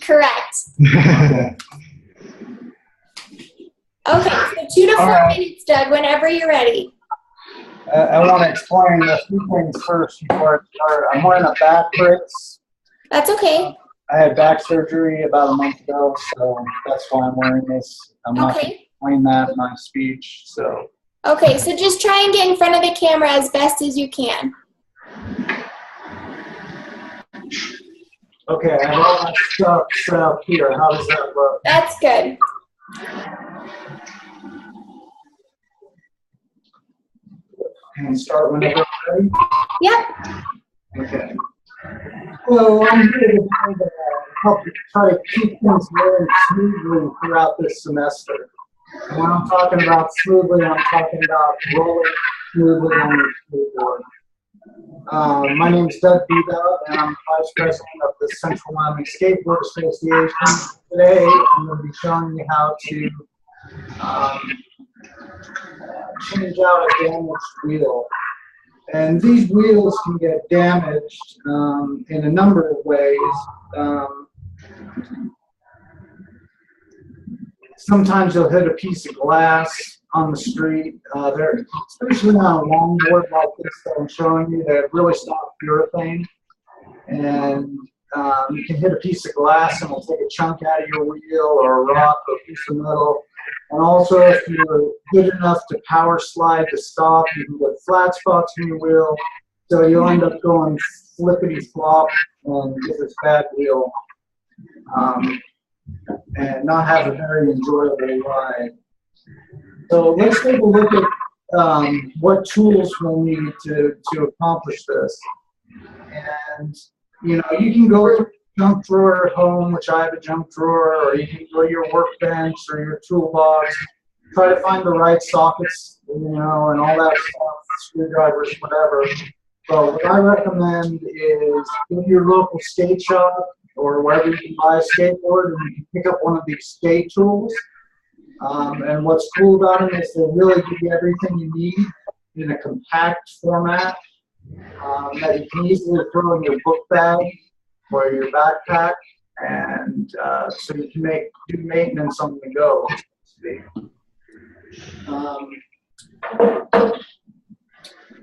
Correct. Okay, so 2 to 4 minutes, Doug, whenever you're ready. I want to explain a few things first before I start. I'm wearing a back brace. That's okay. I had back surgery about a month ago, so that's why I'm wearing this. I'm not going to explain that in my speech. So. Okay, so just try and get in front of the camera as best as you can. Okay, I have all my stuff set up here. How does that look? That's good. And start whenever you're ready? Yep. Okay. Well, I'm here to help you try to keep things going smoothly throughout this semester. And when I'm talking about smoothly, I'm talking about rolling smoothly on your skateboard. My name is Doug Bebel, and I'm Vice President of the Central Wyoming Skateboard Association. Today, I'm going to be showing you how to change out a damaged wheel. And these wheels can get damaged in a number of ways. Sometimes you'll hit a piece of glass on the street. Especially on a longboard like this that I'm showing you, that really stop urethane. And you can hit a piece of glass and it'll take a chunk out of your wheel, or a rock, or a piece of metal. And also, if you're good enough to power slide to stop, you can get flat spots in your wheel, so you'll end up going flippity flop and get this bad wheel, and not have a very enjoyable ride. So let's take a look at what tools we'll need to accomplish this. And you know, you can go to junk drawer at home, which I have a junk drawer, or you can go to your workbench or your toolbox, try to find the right sockets, you know, and all that stuff, screwdrivers, whatever. But what I recommend is go to your local skate shop or wherever you can buy a skateboard, and you can pick up one of these skate tools. And what's cool about them is they really give you everything you need in a compact format that you can easily throw in your book bag or your backpack, and so you can do maintenance on the go.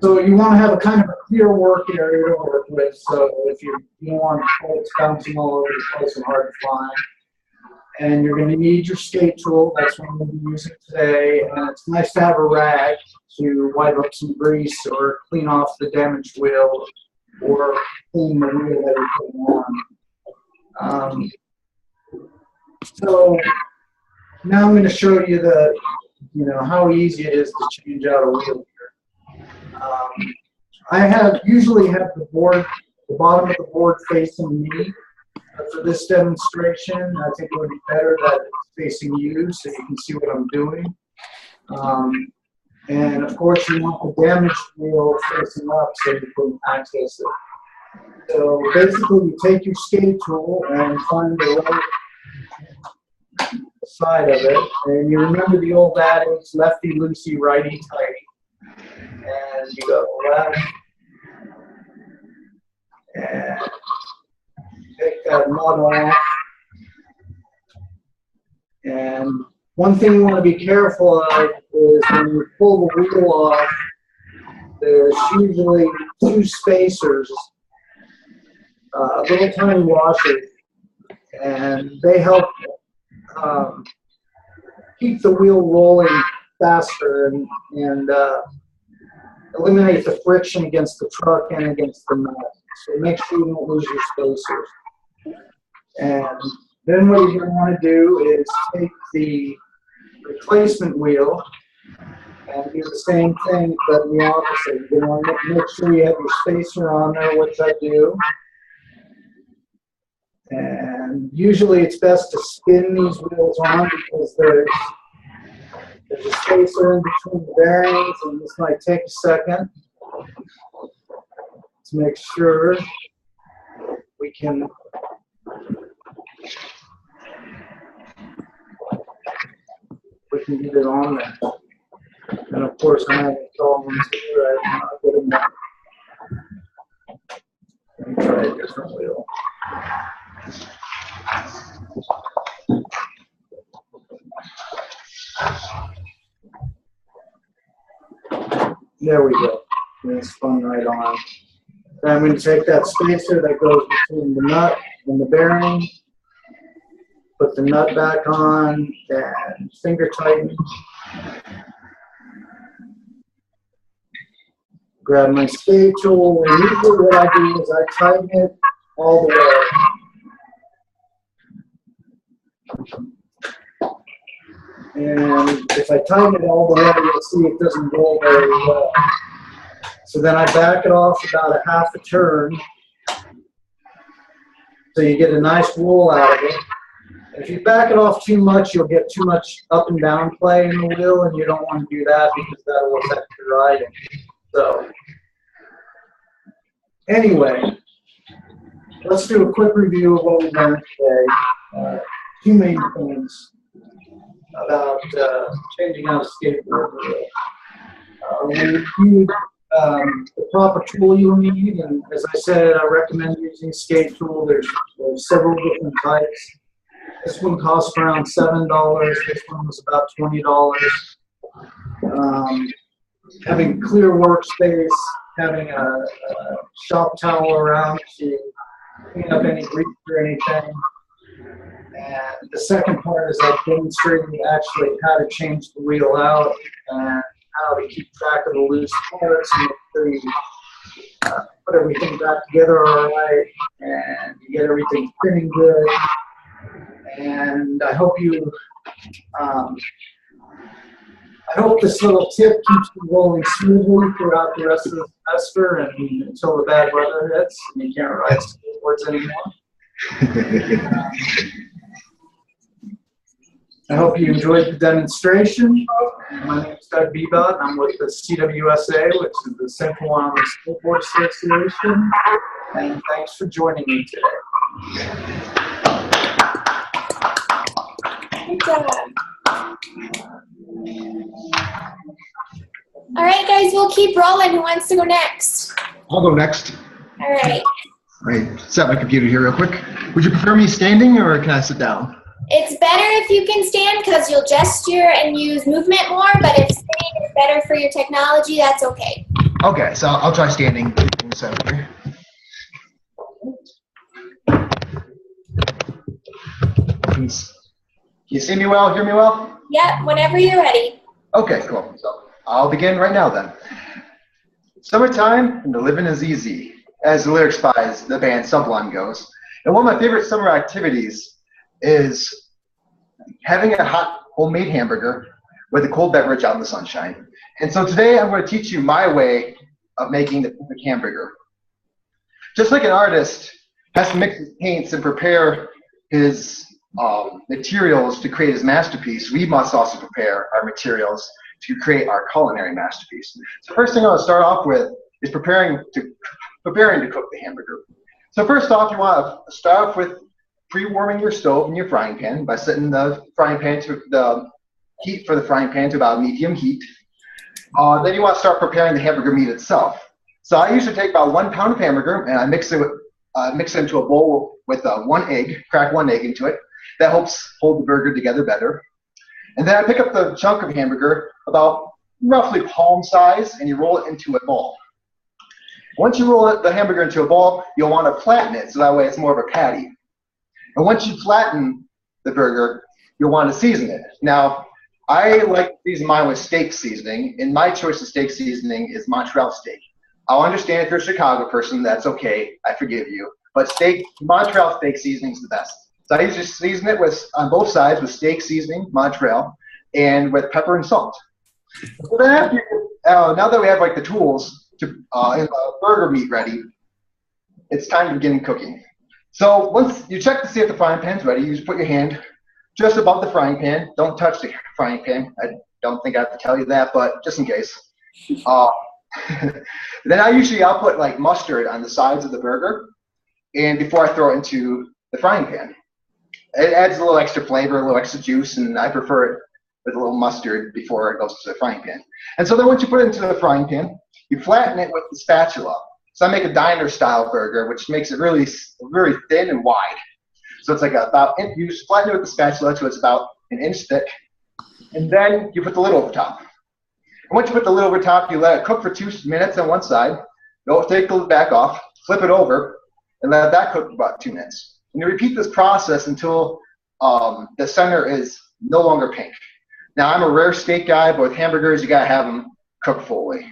So you want to have a kind of a clear work area to work with, so if you don't want bolts bouncing all over the place and hard to find. And you're going to need your skate tool. That's what I'm going to be using today. And it's nice to have a rag to wipe up some grease or clean off the damaged wheel, or clean the wheel that you're putting on. So now I'm going to show you how easy it is to change out a wheel here. I usually have the bottom of the board facing me. For this demonstration, I think it would be better that it's facing you so you can see what I'm doing. And of course, you want the damaged wheel facing up so you can access it. So basically, you take your skate tool and find the right side of it. And you remember the old adage, lefty loosey, righty tighty. And you go left and take that nut off. And one thing you want to be careful of is when you pull the wheel off, there's usually two spacers, little tiny washers, and they help keep the wheel rolling faster and eliminate the friction against the truck and against the nut. So make sure you don't lose your spacers. And then what you're going to want to do is take the replacement wheel and do the same thing, but the opposite. You're going to want to make sure you have your spacer on there, which I do. And usually it's best to spin these wheels on because there's a spacer in between the bearings, and this might take a second to make sure we can get it on there. And of course, I'm having problems here. I'm not getting that. Let me try a different wheel. There we go. And it's spun right on. Then I'm going to take that spacer that goes between the nut and the bearing, put the nut back on, and finger tighten. Grab my skate tool, and usually what I do is I tighten it all the way. And if I tighten it all the way, you'll see it doesn't roll very well. So then I back it off about a half a turn, so you get a nice roll out of it. If you back it off too much, you'll get too much up and down play in the wheel, and you don't want to do that because that will affect your riding. So, anyway, let's do a quick review of what we learned today. Two main things about changing out a skateboard wheel. We reviewed the proper tool you'll need, and as I said, I recommend using a skate tool. There's several different types. This one costs around $7. This one was about $20. Having clear workspace, having a shop towel around to clean up any grease or anything. And the second part is I demonstrated actually how to change the wheel out and how to keep track of the loose parts and make sure you put everything back together all right and you get everything fitting good. And I hope you, I hope this little tip keeps you rolling smoothly throughout the rest of the semester and until the bad weather hits and you can't ride skateboards anymore. I hope you enjoyed the demonstration. My name is Doug Bebot, and I'm with the CWSA, which is the Central Wyoming Skateboard Association. And thanks for joining me today. Good job. All right, guys, we'll keep rolling. Who wants to go next? I'll go next. All right. All right, set my computer here real quick. Would you prefer me standing or can I sit down? It's better if you can stand because you'll gesture and use movement more, but if sitting is better for your technology, that's okay. Okay, so I'll try standing. Here. Can you see me well, hear me well? Yep, whenever you're ready. Okay, cool. So I'll begin right now then. Summertime and the living is easy, as the lyrics by the band Sublime goes. And one of my favorite summer activities is having a hot homemade hamburger with a cold beverage out in the sunshine. And so today I'm going to teach you my way of making the perfect hamburger. Just like an artist has to mix his paints and prepare his materials to create his masterpiece, we must also prepare our materials to create our culinary masterpiece. So first thing I want to start off with is preparing to cook the hamburger. So first off, you want to start off with pre-warming your stove and your frying pan by setting the frying pan to the heat for the frying pan to about medium heat. Then you want to start preparing the hamburger meat itself. So I usually take about 1 pound of hamburger and I mix it into a bowl with 1 egg, crack 1 egg into it. That helps hold the burger together better. And then I pick up the chunk of hamburger about roughly palm size and you roll it into a ball. Once you roll the hamburger into a ball, you'll want to flatten it so that way it's more of a patty. And once you flatten the burger, you'll want to season it. Now, I like to season mine with steak seasoning, and my choice of steak seasoning is Montreal steak. I'll understand if you're a Chicago person, that's okay, I forgive you. But Montreal steak seasoning is the best. So I usually season it on both sides with steak seasoning, Montreal, and with pepper and salt. So then now that we have like the tools to and the burger meat ready, it's time to begin cooking. So once you check to see if the frying pan's ready, you just put your hand just above the frying pan. Don't touch the frying pan. I don't think I have to tell you that, but just in case. Then I'll put like mustard on the sides of the burger, and before I throw it into the frying pan. It adds a little extra flavor, a little extra juice, and I prefer it with a little mustard before it goes to the frying pan. And so then once you put it into the frying pan, you flatten it with the spatula. So I make a diner-style burger, which makes it really very thin and wide. So it's like you just flatten it with the spatula so it's about an inch thick. And then you put the lid over top. And once you put the lid over top, you let it cook for 2 minutes on one side. Don't take the lid back off, flip it over, and let that cook for about 2 minutes. And you repeat this process until the center is no longer pink. Now, I'm a rare steak guy, but with hamburgers, you got to have them cooked fully.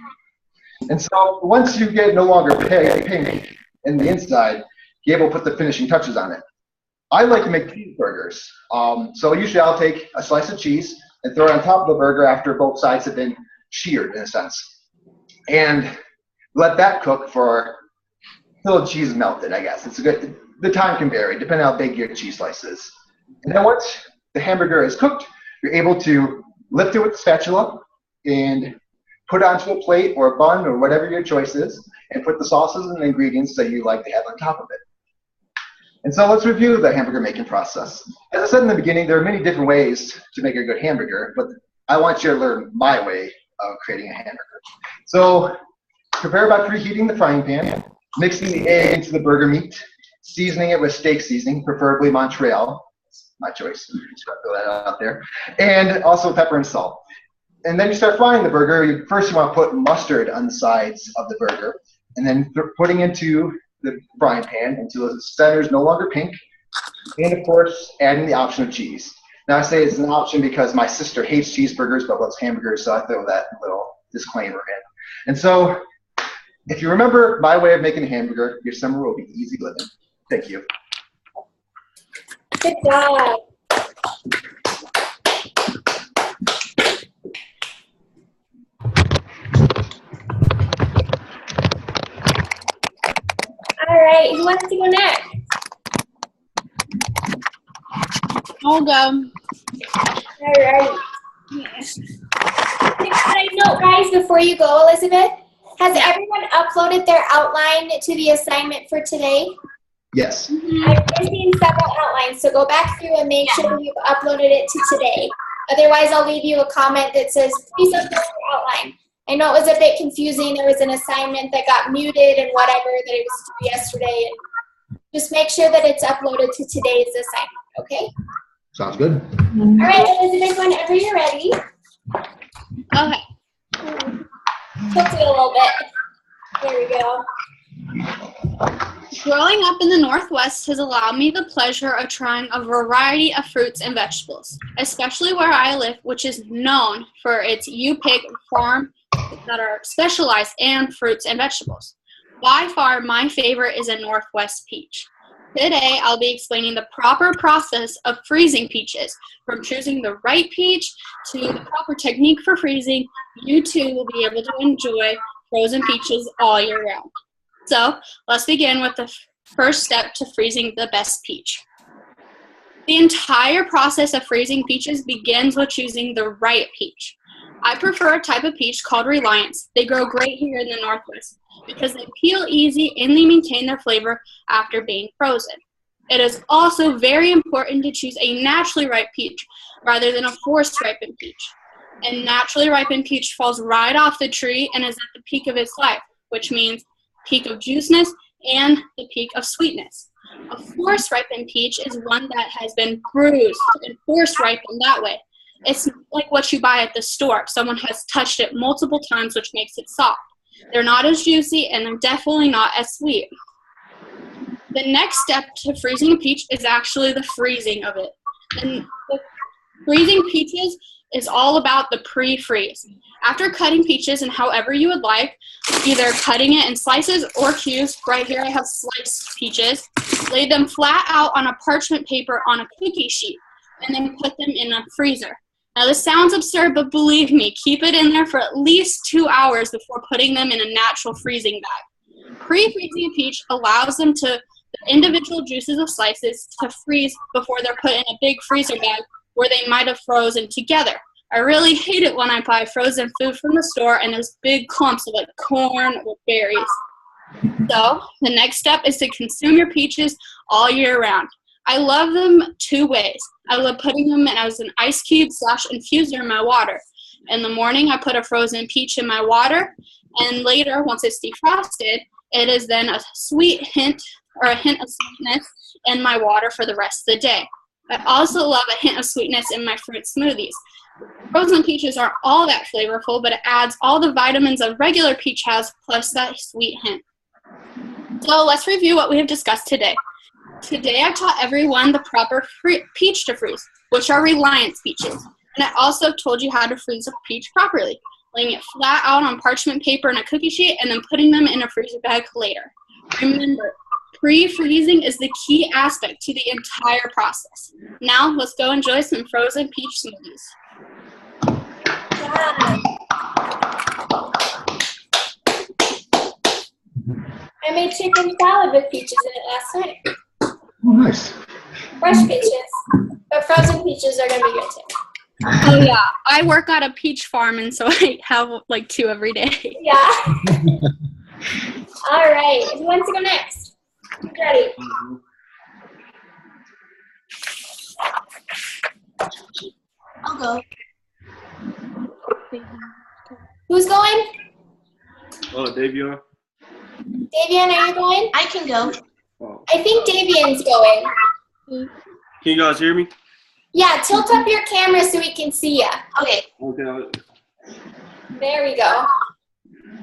And so once you get no longer pink in the inside, you're able to put the finishing touches on it. I like to make cheeseburgers. So usually I'll take a slice of cheese and throw it on top of the burger after both sides have been seared, in a sense. And let that cook for until the cheese is melted, I guess. The time can vary, depending on how big your cheese slice is. And then once the hamburger is cooked, you're able to lift it with the spatula and put it onto a plate or a bun or whatever your choice is, and put the sauces and ingredients that you like to have on top of it. And so let's review the hamburger making process. As I said in the beginning, there are many different ways to make a good hamburger, but I want you to learn my way of creating a hamburger. So prepare by preheating the frying pan, mixing the egg into the burger meat, seasoning it with steak seasoning, preferably Montreal. That's my choice. Just gotta throw that out there. And also pepper and salt. And then you start frying the burger. First, you want to put mustard on the sides of the burger, and then putting into the frying pan until the center is no longer pink. And of course, adding the option of cheese. Now, I say it's an option because my sister hates cheeseburgers but loves hamburgers, so I throw that little disclaimer in. And so, if you remember my way of making a hamburger, your summer will be easy living. Thank you. Good job. All right, who wants to go next? I'll go. All right. Quick side note, guys, before you go, Elizabeth, has everyone uploaded their outline to the assignment for today? Yes. I've seen several outlines, so go back through and make sure you've uploaded it to today. Otherwise, I'll leave you a comment that says, please upload your outline. I know it was a bit confusing. There was an assignment that got muted and whatever that it was due yesterday. And just make sure that it's uploaded to today's assignment, okay? Sounds good. All right, Elizabeth, whenever you're ready. Okay. Tilt it a little bit. There we go. Growing up in the Northwest has allowed me the pleasure of trying a variety of fruits and vegetables, especially where I live, which is known for its U-Pig farm that are specialized in fruits and vegetables. By far, my favorite is a Northwest peach. Today, I'll be explaining the proper process of freezing peaches. From choosing the right peach to the proper technique for freezing, you too will be able to enjoy frozen peaches all year round. So, let's begin with the first step to freezing the best peach. The entire process of freezing peaches begins with choosing the right peach. I prefer a type of peach called Reliance. They grow great here in the Northwest because they peel easy and they maintain their flavor after being frozen. It is also very important to choose a naturally ripe peach rather than a forced ripened peach. A naturally ripened peach falls right off the tree and is at the peak of its life, which means peak of juiceness and the peak of sweetness. A forced ripened peach is one that has been bruised and forced ripened that way. It's like what you buy at the store. Someone has touched it multiple times, which makes it soft. They're not as juicy, and they're definitely not as sweet. The next step to freezing a peach is actually the freezing of it. And the freezing peaches is all about the pre-freeze. After cutting peaches and however you would like, either cutting it in slices or cubes, right here I have sliced peaches, lay them flat out on a parchment paper on a cookie sheet, and then put them in a freezer. Now this sounds absurd, but believe me, keep it in there for at least 2 hours before putting them in a natural freezing bag. Pre-freezing a peach allows them to, the individual juices of slices to freeze before they're put in a big freezer bag where they might have frozen together. I really hate it when I buy frozen food from the store and there's big clumps of like corn or berries. So the next step is to consume your peaches all year round. I love them 2 ways. I love putting them in as an ice cube / infuser in my water. In the morning, I put a frozen peach in my water, and later, once it's defrosted, it is then a sweet hint or a hint of sweetness in my water for the rest of the day. I also love a hint of sweetness in my fruit smoothies. Frozen peaches aren't all that flavorful, but it adds all the vitamins a regular peach has, plus that sweet hint. So let's review what we have discussed today. Today I taught everyone the proper peach to freeze, which are Reliance peaches. And I also told you how to freeze a peach properly, laying it flat out on parchment paper and a cookie sheet, and then putting them in a freezer bag later. Remember, pre-freezing is the key aspect to the entire process. Now, let's go enjoy some frozen peach smoothies. I made chicken salad with peaches in it last night. Oh, nice. Fresh peaches. But frozen peaches are going to be good too. Oh yeah, I work at a peach farm, and so I have like 2 every day. Yeah. All right. Who wants to go next? Who's ready? I'll go. Who's going? Oh, Davion. Davian, are you going? I can go. Oh. I think Davian's going. Can you guys hear me? Yeah, tilt up your camera so we can see ya. Okay. Okay. There we go.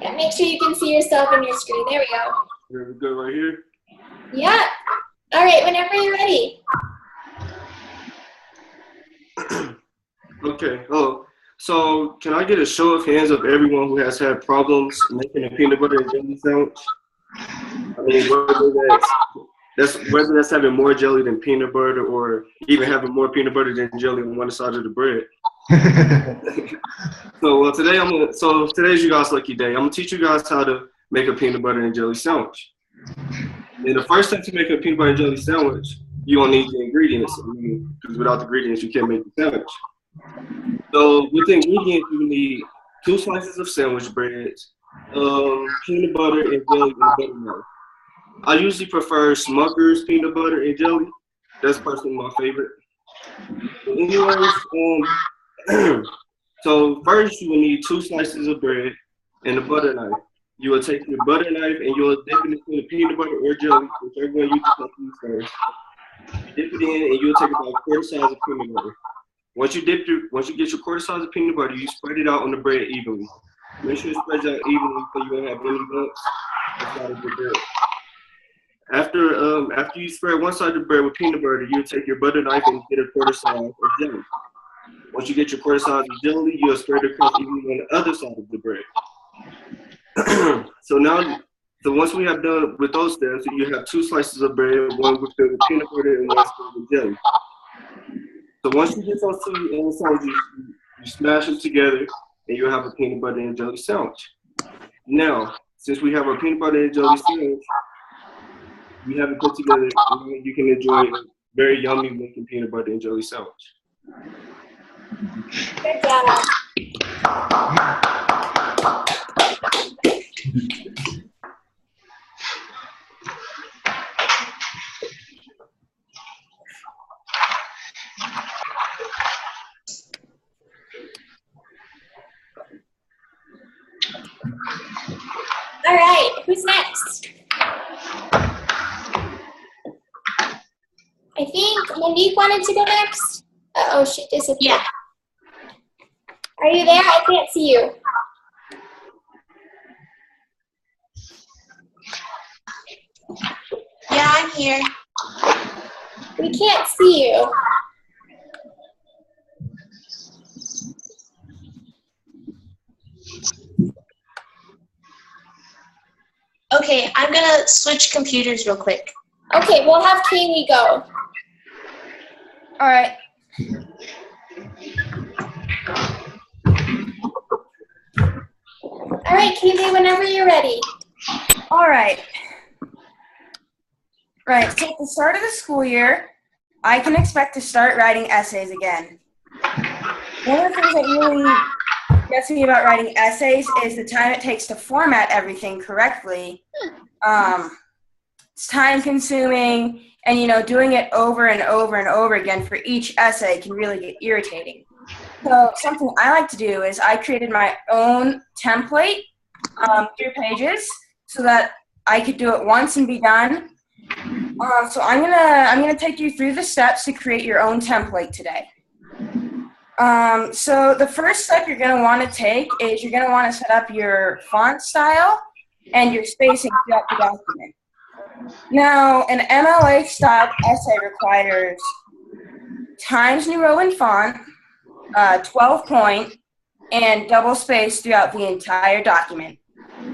Yeah, make sure you can see yourself in your screen. There we go. Here we go, right here. Yeah. All right, whenever you're ready. Okay. Oh, so can I get a show of hands of everyone who has had problems making a peanut butter and jelly sandwich? I mean, whether that's having more jelly than peanut butter, or even having more peanut butter than jelly on one side of the bread. So today's you guys' lucky day. I'm gonna teach you guys how to make a peanut butter and jelly sandwich. And the first step to make a peanut butter and jelly sandwich, you don't need the ingredients, because without the ingredients you can't make the sandwich. So with the ingredients, you need 2 slices of sandwich bread, peanut butter and jelly and buttermilk. I usually prefer Smucker's peanut butter and jelly. That's personally my favorite. But anyways, so first you will need 2 slices of bread and a butter knife. You will take your butter knife and you will dip it into the peanut butter or jelly, whichever one you decide to use first. You dip it in and you'll take about a quarter size of peanut butter. Once you get your quarter size of peanut butter, you spread it out on the bread evenly. Make sure it spreads out evenly so you won't have any bumps inside of the bread. After you spread one side of the bread with peanut butter, you take your butter knife and get a quarter size of jelly. Once you get your quarter size of jelly, you'll spread it across evenly on the other side of the bread. So once we have done with those steps, you have 2 slices of bread, one with filled with peanut butter and one filled with jelly. So once you get those 2 sandwiches, you smash them together, and you'll have a peanut butter and jelly sandwich. Now, since we have a peanut butter and jelly sandwich, we have it put together, and you can enjoy a very yummy looking peanut butter and jelly sandwich. Good job. All right, who's next? I think Monique wanted to go next. Uh-oh, she disappeared. Yeah. Are you there? I can't see you. Yeah, I'm here. We can't see you. Okay, I'm gonna switch computers real quick. Okay, we'll have Kaylee go. All right. All right, Kaylee, whenever you're ready. All right. Right, so at the start of the school year, I can expect to start writing essays again. One of the things that really gets me about writing essays is the time it takes to format everything correctly. It's time consuming, and doing it over and over and over again for each essay can really get irritating. So something I like to do is I created my own template through Pages so that I could do it once and be done. So I'm gonna take you through the steps to create your own template today. So the first step you're gonna want to take is you're gonna want to set up your font style and your spacing throughout the document. Now, an MLA style essay requires Times New Roman font, 12 point, and double space throughout the entire document.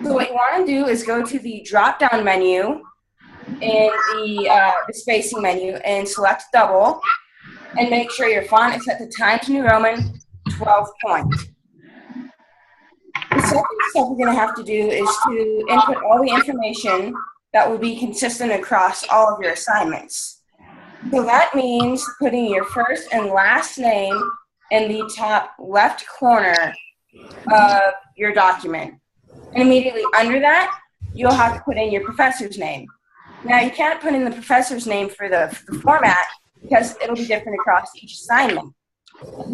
So what you want to do is go to the drop-down menu in the spacing menu and select double, and make sure your font is set to Times New Roman 12 point. The second step you're going to have to do is to input all the information that will be consistent across all of your assignments. So that means putting your first and last name in the top left corner of your document. And immediately under that, you'll have to put in your professor's name. Now, you can't put in the professor's name for the format because it'll be different across each assignment.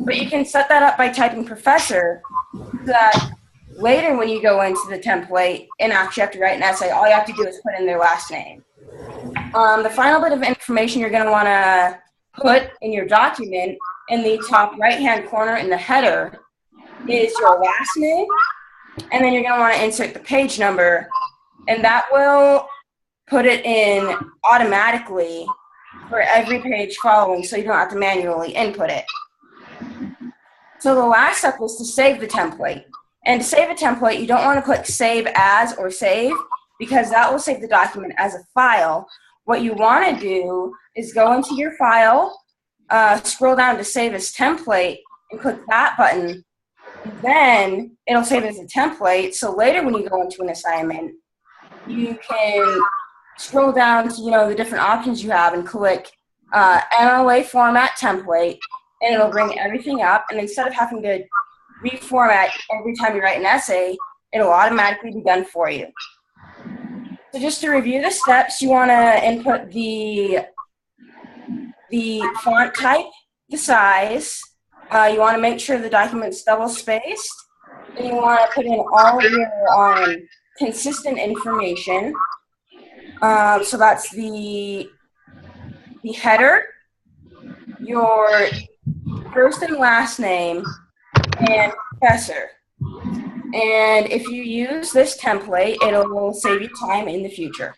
But you can set that up by typing professor so that later when you go into the template and actually have to write an essay, all you have to do is put in their last name. The final bit of information you're going to want to put in your document in the top right-hand corner in the header is your last name, and then you're going to want to insert the page number, and that will put it in automatically for every page following, so you don't have to manually input it. So the last step is to save the template. And to save a template, you don't want to click Save As or Save, because that will save the document as a file. What you want to do is go into your file, scroll down to Save as Template, and click that button. Then it'll save as a template, so later when you go into an assignment, you can scroll down to the different options you have and click MLA Format Template, and it'll bring everything up. And instead of having to reformat every time you write an essay, it'll automatically be done for you. So just to review the steps, you want to input the font type, the size. You want to make sure the document's double spaced. And you want to put in all of your consistent information. So that's the header, your first and last name, and professor. And if you use this template, it'll save you time in the future.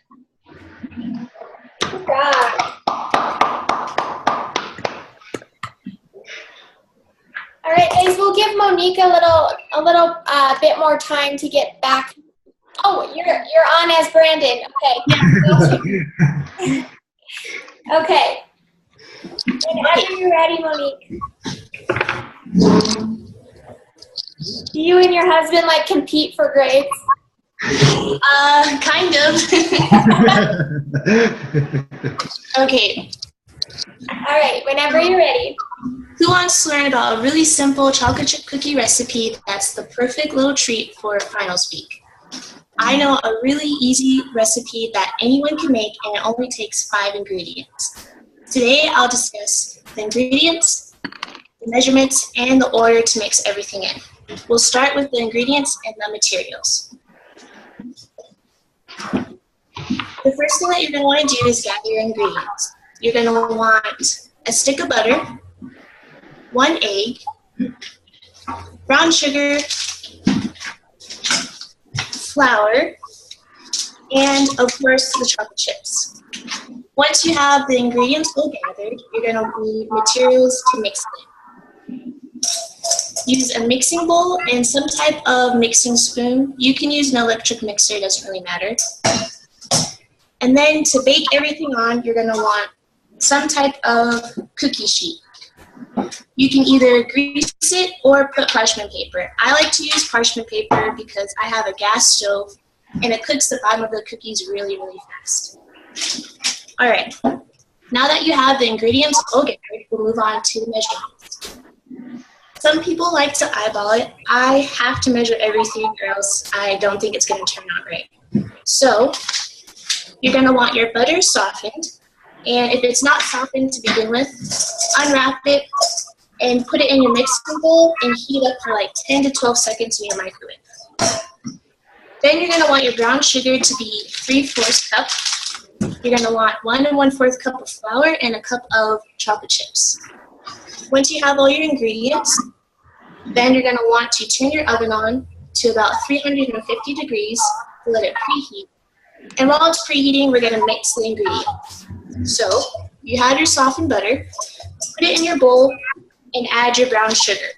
Good job. All right, guys, we'll give Monique a little bit more time to get back. Oh, you're on as Brandon. Okay. Okay. Whenever you're ready, Monique. Do you and your husband compete for grades? Kind of. Okay. All right, whenever you're ready. Who wants to learn about a really simple chocolate chip cookie recipe that's the perfect little treat for finals week? I know a really easy recipe that anyone can make, and it only takes 5 ingredients. Today, I'll discuss the ingredients, the measurements, and the order to mix everything in. We'll start with the ingredients and the materials. The first thing that you're going to want to do is gather your ingredients. You're going to want a stick of butter, 1 egg, brown sugar, flour, and of course the chocolate chips. Once you have the ingredients all gathered, you're going to need materials to mix them. Use a mixing bowl and some type of mixing spoon. You can use an electric mixer, it doesn't really matter. And then to bake everything on, you're going to want some type of cookie sheet. You can either grease it or put parchment paper. I like to use parchment paper because I have a gas stove and it cooks the bottom of the cookies really, really fast. All right, now that you have the ingredients all gathered, we'll move on to the measurements. Some people like to eyeball it. I have to measure everything or else I don't think it's going to turn out right. So you're going to want your butter softened. And if it's not softened to begin with, unwrap it and put it in your mixing bowl and heat up for 10 to 12 seconds in your microwave. Then you're going to want your brown sugar to be 3/4 cup. you're going to want 1 1/4 cup of flour and a cup of chocolate chips. Once you have all your ingredients, then you're going to want to turn your oven on to about 350 degrees to let it preheat. And while it's preheating, we're going to mix the ingredients. So you have your softened butter, put it in your bowl, and add your brown sugar.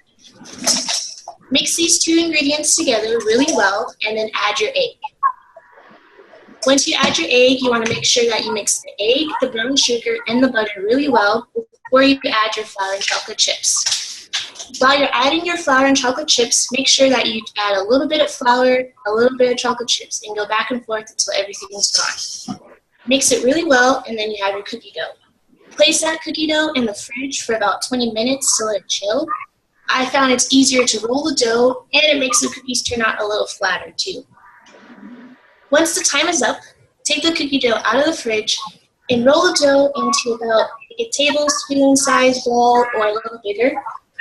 Mix these two ingredients together really well, and then add your egg. Once you add your egg, you want to make sure that you mix the egg, the brown sugar, and the butter really well before you add your flour and chocolate chips. While you're adding your flour and chocolate chips, make sure that you add a little bit of flour, a little bit of chocolate chips, and go back and forth until everything is gone. Mix it really well, and then you have your cookie dough. Place that cookie dough in the fridge for about 20 minutes to let it chill. I found it's easier to roll the dough, and it makes the cookies turn out a little flatter too. Once the time is up, take the cookie dough out of the fridge and roll the dough into about a tablespoon-sized ball or a little bigger.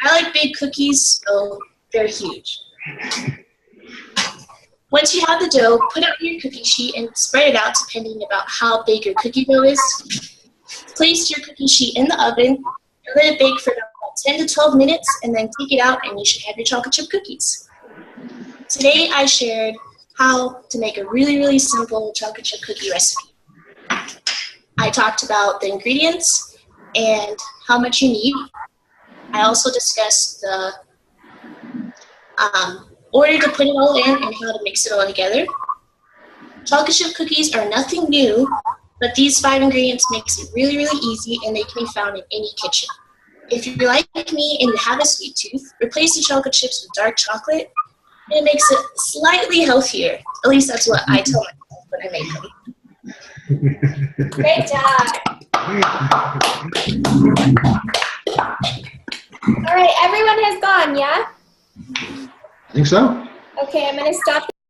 I like big cookies, so they're huge. Once you have the dough, put it on your cookie sheet and spread it out depending about how big your cookie dough is. Place your cookie sheet in the oven and let it bake for about 10 to 12 minutes, and then take it out and you should have your chocolate chip cookies. Today I shared how to make a really, really simple chocolate chip cookie recipe. I talked about the ingredients and how much you need. I also discussed the order to put it all in and how to mix it all together. Chocolate chip cookies are nothing new, but these 5 ingredients makes it really, really easy, and they can be found in any kitchen. If you're like me and you have a sweet tooth, replace the chocolate chips with dark chocolate, and it makes it slightly healthier. At least that's what I tell myself when I make them. Great job. All right, everyone has gone, yeah? I think so. Okay, I'm going to stop